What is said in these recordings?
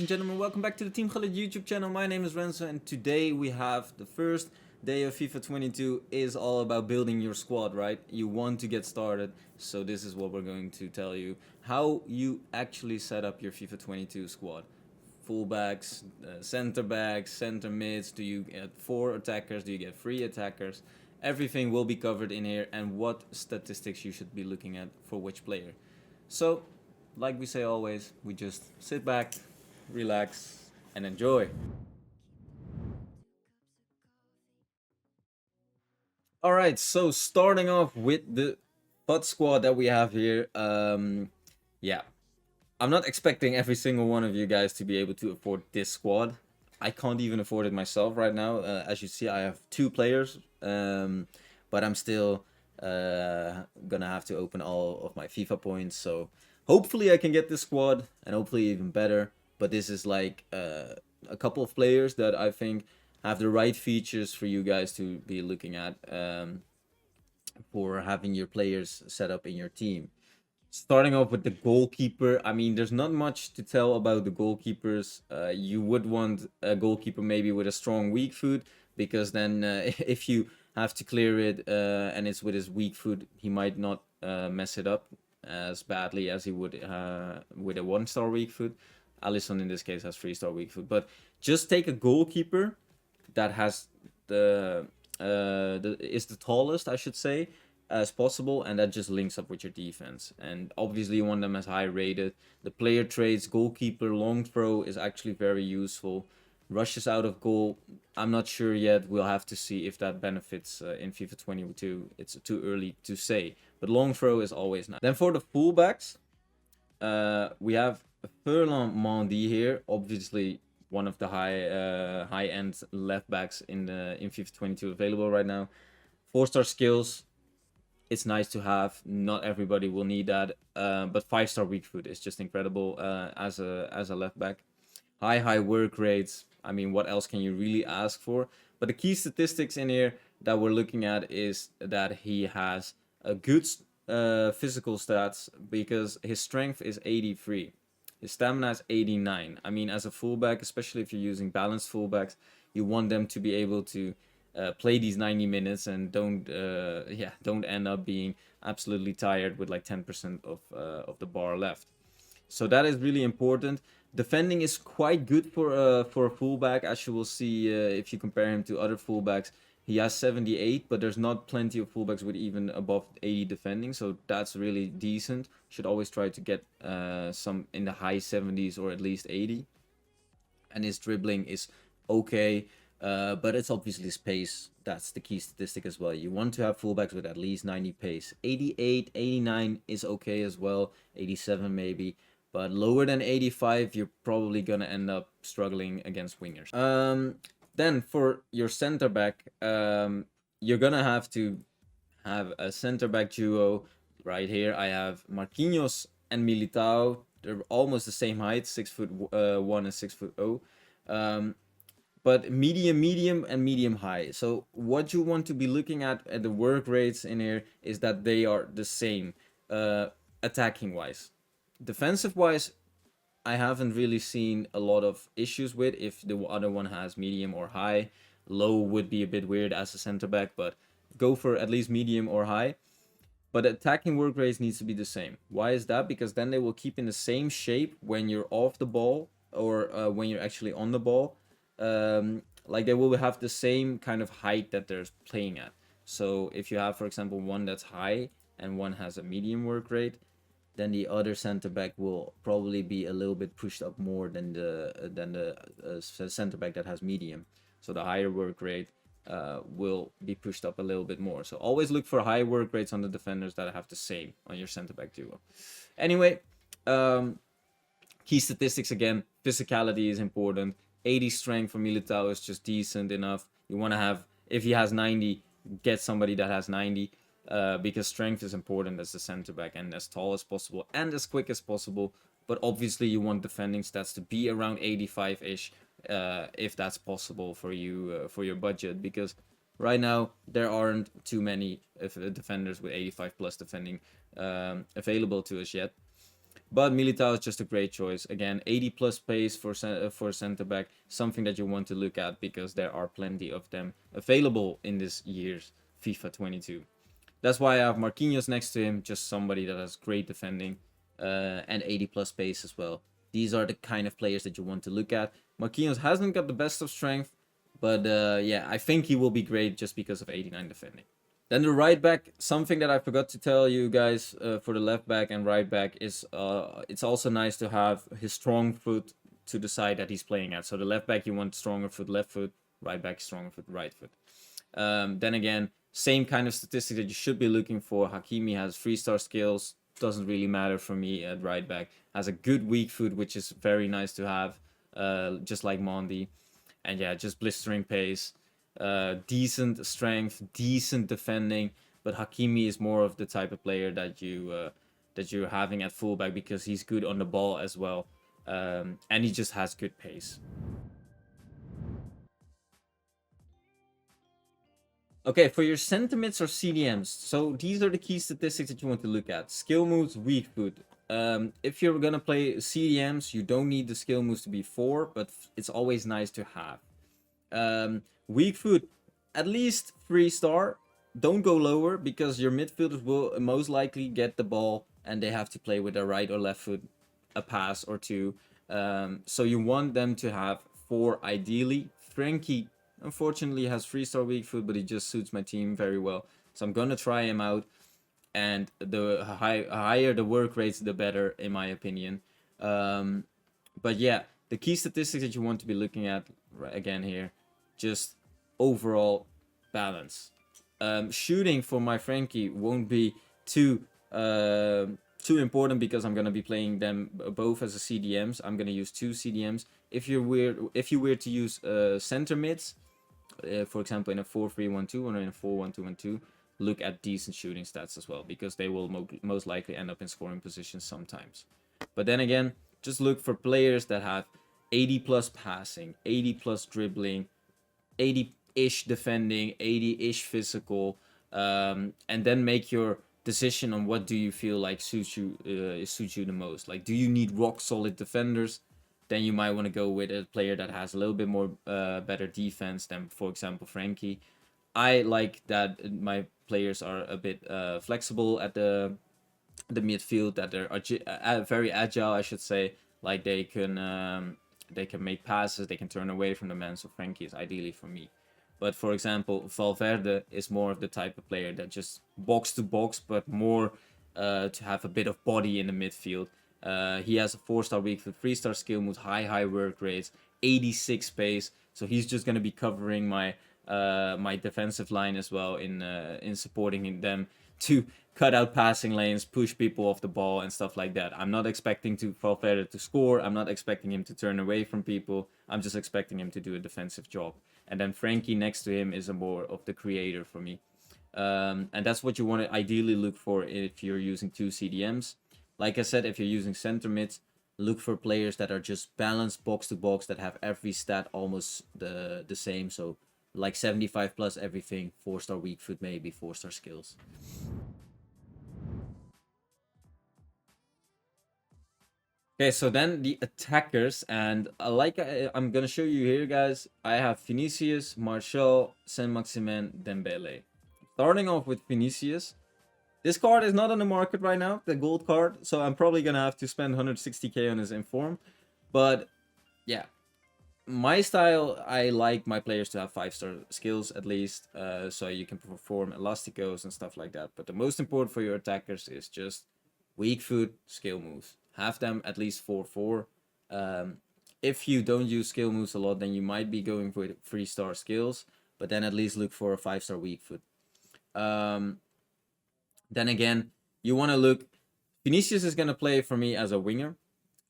and gentlemen, welcome back to the Team Gullit YouTube channel. My name is Renzo, and today we have the first day of FIFA 22 is all about building your squad, right? You want to get started, so this is what we're going to tell you. How you actually set up your FIFA 22 squad. Fullbacks, center backs, center mids, do you get 4 attackers, do you get 3 attackers? Everything will be covered in here, and what statistics you should be looking at for which player. So, like we say always, we just sit back, relax, and enjoy. Alright, so starting off with the FUT squad that we have here. Yeah, I'm not expecting every single one of you guys to be able to afford this squad. I can't even afford it myself right now. As you see, I have 2 players, but I'm still gonna have to open all of my FIFA points. So hopefully I can get this squad, and hopefully even better. But this is like a couple of players that I think have the right features for you guys to be looking at for having your players set up in your team. Starting off with the goalkeeper, I mean, there's not much to tell about the goalkeepers. You would want a goalkeeper maybe with a strong weak foot, because then if you have to clear it and it's with his weak foot, he might not mess it up as badly as he would with a 1-star weak foot. Alisson in this case has 3-star weak foot, but just take a goalkeeper that has is the tallest, I should say, as possible, and that just links up with your defense. And obviously you want them as high rated. The player traits, goalkeeper, long throw is actually very useful. Rushes out of goal, I'm not sure yet. We'll have to see if that benefits in FIFA 22. It's too early to say, but long throw is always nice. Then for the fullbacks, we have Ferland Mendy here, obviously one of the high end left backs in FIFA 22 available right now. 4-star skills, it's nice to have. Not everybody will need that, but 5-star weak foot is just incredible as a left back. High work rates. I mean, what else can you really ask for? But the key statistics in here that we're looking at is that he has a good physical stats, because his strength is 83. His stamina is 89. I mean, as a fullback, especially if you're using balanced fullbacks, you want them to be able to play these 90 minutes and don't end up being absolutely tired with like 10% of the bar left. So that is really important. Defending is quite good for a fullback, as you will see if you compare him to other fullbacks. He has 78, but there's not plenty of fullbacks with even above 80 defending, so that's really decent. Should always try to get some in the high 70s or at least 80. And his dribbling is okay, but it's obviously pace. That's the key statistic as well. You want to have fullbacks with at least 90 pace. 88, 89 is okay as well, 87 maybe. But lower than 85, you're probably going to end up struggling against wingers. Then for your center back, you're going to have a center back duo. Right here, I have Marquinhos and Militao. They're almost the same height, 6'1" and 6'0". But medium, and medium high. So what you want to be looking at the work rates in here is that they are the same, attacking wise. Defensive wise, I haven't really seen a lot of issues with if the other one has medium or high. Low would be a bit weird as a center back, but go for at least medium or high. But attacking work rates needs to be the same. Why is that? Because then they will keep in the same shape when you're off the ball or when you're actually on the ball. Like they will have the same kind of height that they're playing at. So if you have, for example, one that's high and one has a medium work rate, then the other center back will probably be a little bit pushed up more than the center back that has medium. So the higher work rate will be pushed up a little bit more. So always look for high work rates on the defenders that have the same on your center back duo. Anyway, key statistics again, physicality is important. 80 strength for Militao is just decent enough. You want to have, if he has 90, get somebody that has 90. Because strength is important as the center back, and as tall as possible and as quick as possible. But obviously you want defending stats to be around 85-ish if that's possible for you for your budget, because right now there aren't too many defenders with 85 plus defending available to us yet. But Militao is just a great choice. Again, 80 plus pace for center back, something that you want to look at because there are plenty of them available in this year's FIFA 22. That's why I have Marquinhos next to him, just somebody that has great defending and 80 plus pace as well. These are the kind of players that you want to look at. Marquinhos hasn't got the best of strength, but yeah, I think he will be great just because of 89 defending. Then the right back, something that I forgot to tell you guys for the left back and right back is it's also nice to have his strong foot to the side that he's playing at. So the left back, you want stronger foot, left foot, right back, stronger foot, right foot. Then again, same kind of statistic that you should be looking for. Hakimi has 3-star skills, doesn't really matter for me at right back. Has a good weak foot, which is very nice to have, just like Mondi. And yeah, just blistering pace. Decent strength, decent defending, but Hakimi is more of the type of player that you're having at fullback because he's good on the ball as well, and he just has good pace. Okay, for your centimeters or CDMs, so these are the key statistics that you want to look at. Skill moves, weak foot. If you're gonna play CDMs, you don't need the skill moves to be 4, but it's always nice to have. Weak foot, at least 3-star. Don't go lower because your midfielders will most likely get the ball and they have to play with their right or left foot a pass or two. So you want them to have 4 ideally. Frankie unfortunately has 3-star weak foot, but he just suits my team very well. So I'm gonna try him out, and the higher the work rates, the better, in my opinion. But yeah, the key statistics that you want to be looking at again here, just overall balance. Shooting for my Frankie won't be too important because I'm gonna be playing them both as a CDMs. I'm gonna use 2 CDMs. If you were to use center mids, for example in a 4-3-1-2 or in a 4-1-2-1-2, look at decent shooting stats as well because they will most likely end up in scoring positions sometimes. But then again, just look for players that have 80 plus passing, 80 plus dribbling, 80-ish defending, 80-ish physical, and then make your decision on what do you feel like suits you the most. Like, do you need rock solid defenders? Then you might want to go with a player that has a little bit more better defense than, for example, Frankie. I like that my players are a bit flexible at the midfield, that they're very agile, I should say. Like they can make passes, they can turn away from the man. So Frankie is ideally for me. But for example, Valverde is more of the type of player that just box to box, but more to have a bit of body in the midfield. He has a 4-star weak foot, 3-star skill moves, high work rates, 86 pace. So he's just gonna be covering my my defensive line as well in supporting them to cut out passing lanes, push people off the ball and stuff like that. I'm not expecting Valverde to score. I'm not expecting him to turn away from people. I'm just expecting him to do a defensive job. And then Frankie next to him is a more of the creator for me. And that's what you want to ideally look for if you're using 2 CDMs. Like I said, if you're using center mids, look for players that are just balanced box to box, that have every stat almost the same. So like 75 plus everything, 4-star weak foot, maybe 4-star skills. Okay, so then the attackers, and I'm gonna show you here, guys. I have Vinicius, Martial, Saint-Maximin, Dembele. Starting off with Vinicius. This card is not on the market right now, the gold card, so I'm probably gonna have to spend 160k on his inform. But yeah, my style, I like my players to have 5-star skills at least, so you can perform elasticos and stuff like that. But the most important for your attackers is just weak foot, skill moves. Have them at least 4-4. If you don't use skill moves a lot, then you might be going for 3-star skills, but then at least look for a 5-star weak foot. Then again, you want to look. Vinicius is gonna play for me as a winger,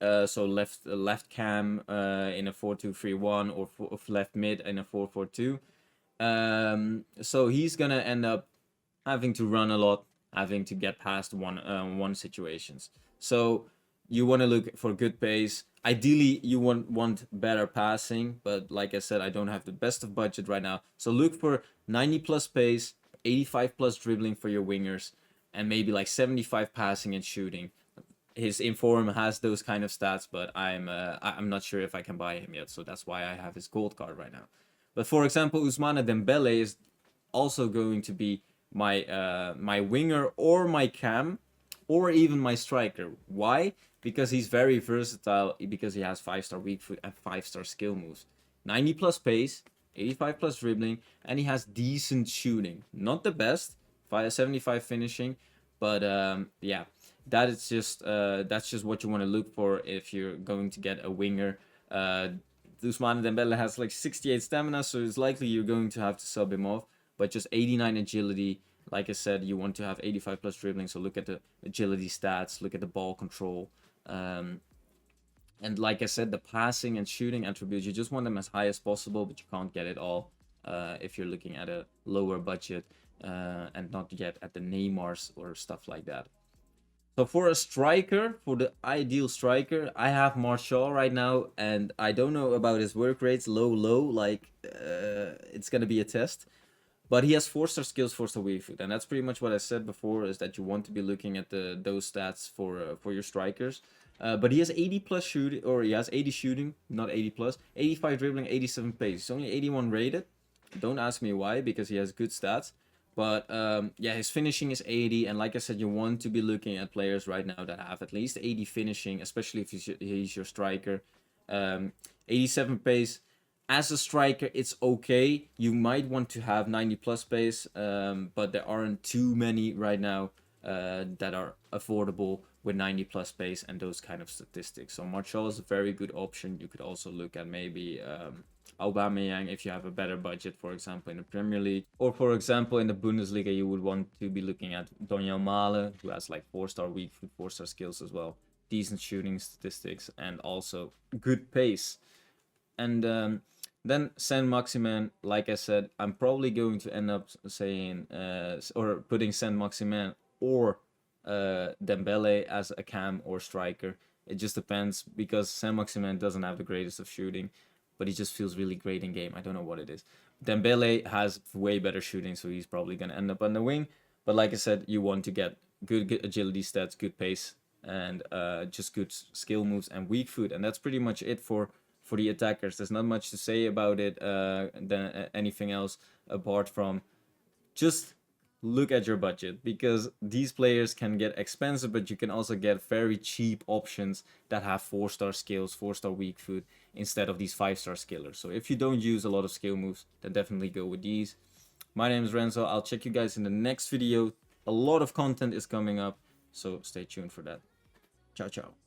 so left cam in a 4-2-3-1 or left mid in a 4-4-2. So he's gonna end up having to run a lot, having to get past one situations. So you want to look for good pace. Ideally, you want better passing, but like I said, I don't have the best of budget right now. So look for 90 plus pace, 85 plus dribbling for your wingers, and maybe like 75 passing and shooting. his inform has those kind of stats, but I'm not sure if I can buy him yet, so that's why I have his gold card right now. But for example, Ousmane Dembele is also going to be my winger or my cam or even my striker. Why? Because he's very versatile, because he has 5-star weak foot and 5-star skill moves. 90 plus pace, 85 plus dribbling, and he has decent shooting. Not the best, 75 finishing, but yeah, that's just what you want to look for if you're going to get a winger. Ousmane Dembele has like 68 stamina, so it's likely you're going to have to sub him off. But just 89 agility. Like I said, you want to have 85 plus dribbling, so look at the agility stats, look at the ball control. And like I said, the passing and shooting attributes, you just want them as high as possible, but you can't get it all if you're looking at a lower budget and not yet at the Neymars or stuff like that. So for a striker, for the ideal striker, I have Martial right now, and I don't know about his work rates, low, like it's gonna be a test. But he has 4-star skills, 4-star weak foot, and that's pretty much what I said before. Is that you want to be looking at those stats for your strikers. But he has 80 plus shooting, or he has 80 shooting, not 80 plus, 85 dribbling, 87 pace. He's only 81 rated. Don't ask me why, because he has good stats. But yeah, his finishing is 80, and like I said, you want to be looking at players right now that have at least 80 finishing, especially if he's your striker. 87 pace. As a striker, it's okay. You might want to have 90 plus pace, but there aren't too many right now that are affordable with 90 plus pace and those kind of statistics. So Martial is a very good option. You could also look at maybe Aubameyang if you have a better budget, for example, in the Premier League. Or for example, in the Bundesliga, you would want to be looking at Daniel Male, who has like 4-star weak foot, 4-star skills as well. Decent shooting statistics and also good pace. And then Saint-Maximin, like I said, I'm probably going to end up saying or putting Saint-Maximin or Dembele as a cam or striker. It just depends, because Saint-Maximin doesn't have the greatest of shooting, but he just feels really great in game. I don't know what it is. Dembele has way better shooting, so he's probably going to end up on the wing. But like I said, you want to get good agility stats, good pace, and just good skill moves and weak foot. And that's pretty much it for the attackers. There's not much to say about it than anything else, apart from just look at your budget, because these players can get expensive, but you can also get very cheap options that have 4-star skills, 4-star weak foot, instead of these 5-star skillers. So if you don't use a lot of skill moves, then definitely go with these. My name is Renzo. I'll check you guys in the next video. A lot of content is coming up, so stay tuned for that. Ciao, ciao.